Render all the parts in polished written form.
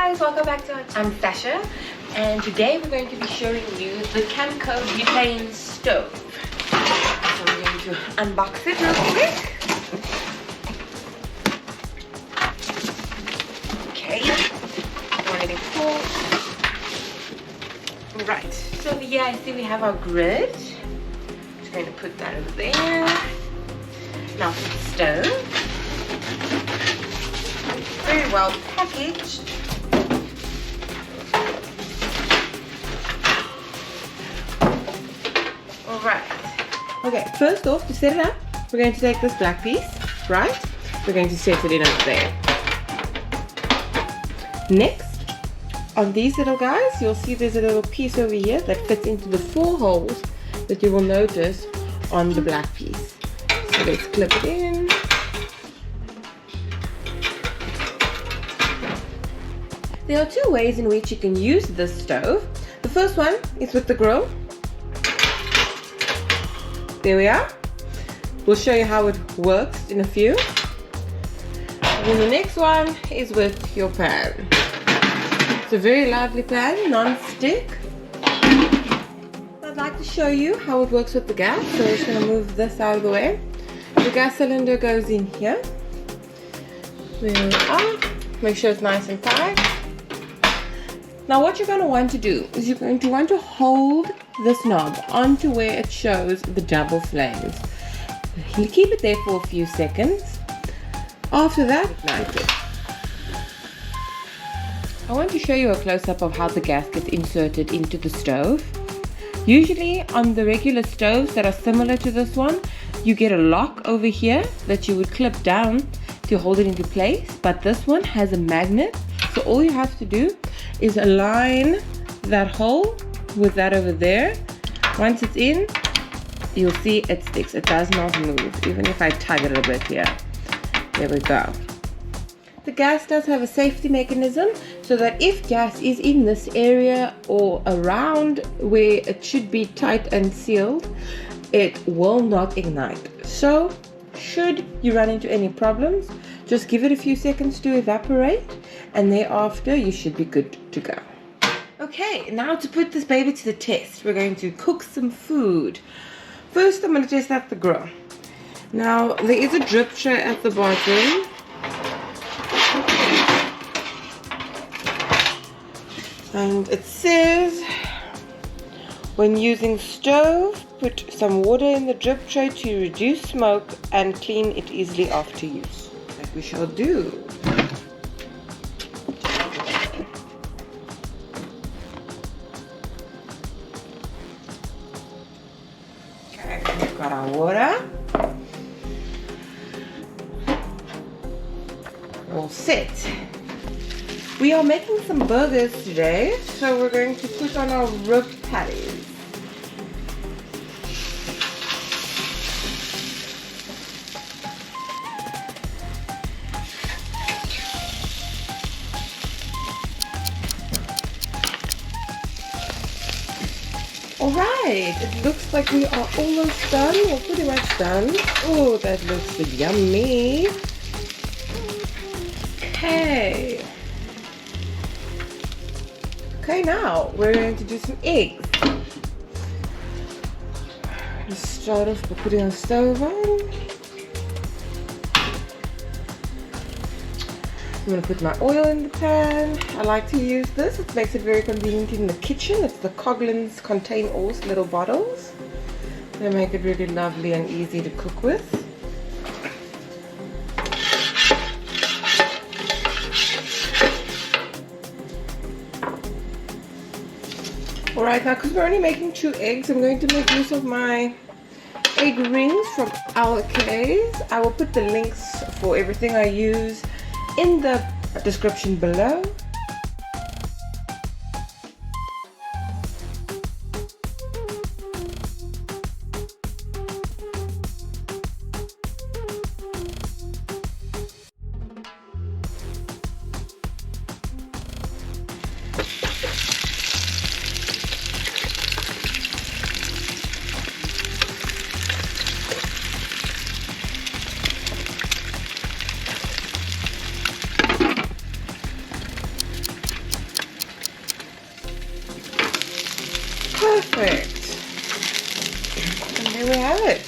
guys, welcome back to I'm Sasha, and today we're going to be showing you the Kampco Butane Stove. So we're going to unbox it real quick. Okay, already full. Right, so here I see we have our grid. Just going to put that over there. Now for the stove. Very well packaged. Alright. Okay, first off, to set it up, we're going to take this black piece, right? We're going to set it in over there. Next, on these little guys, you'll see there's a little piece over here that fits into the 4 holes that you will notice on the black piece. So let's clip it in. There are 2 ways in which you can use this stove. The first one is with the grill. There we are. We'll show you how it works in a few. And then the next one is with your pan. It's a very lively pan, non-stick. I'd like to show you how it works with the gas. So we're just going to move this out of the way. The gas cylinder goes in here. There we are. Make sure it's nice and tight. Now what you're going to want to do is you're going to want to hold this knob onto where it shows the double flames. You keep it there for a few seconds. After that, ignite it. I want to show you a close-up of how the gas gets inserted into the stove. Usually on the regular stoves that are similar to this one, you get a lock over here that you would clip down to hold it into place, but this one has a magnet. So all you have to do is align that hole with that over there. Once it's in, you'll see it sticks. It does not move, even if I tug it a bit here. There we go. The gas does have a safety mechanism so that if gas is in this area or around where it should be tight and sealed, it will not ignite. So should you run into any problems, just give it a few seconds to evaporate, and thereafter you should be good to go. Okay, now to put this baby to the test, we're going to cook some food. First, I'm going to test out the grill. Now, there is a drip tray at the bottom. And it says, when using stove, put some water in the drip tray to reduce smoke and clean it easily after use. Like we shall do. Okay, we've got our water. All set. We are making some burgers today, so we're going to put on our rib patties. Alright, it looks like we are almost done. We're pretty much done. Oh, that looks yummy. Okay. Okay, now we're going to do some eggs. Let's start off by putting the stove on. I'm going to put my oil in the pan. I like to use this. It makes it very convenient in the kitchen. It's the Coughlin's Contain Oils little bottles. They make it really lovely and easy to cook with. Alright, now because we're only making 2 eggs, I'm going to make use of my egg rings from Alkays. I will put the links for everything I use in the description below. Perfect. And there we have it.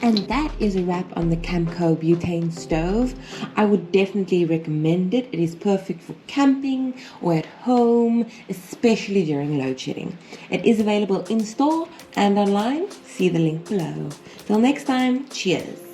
And that is a wrap on the Kampco Butane Stove. I would definitely recommend it. It is perfect for camping or at home, especially during load shedding. It is available in store and online. See the link below. Till next time, cheers.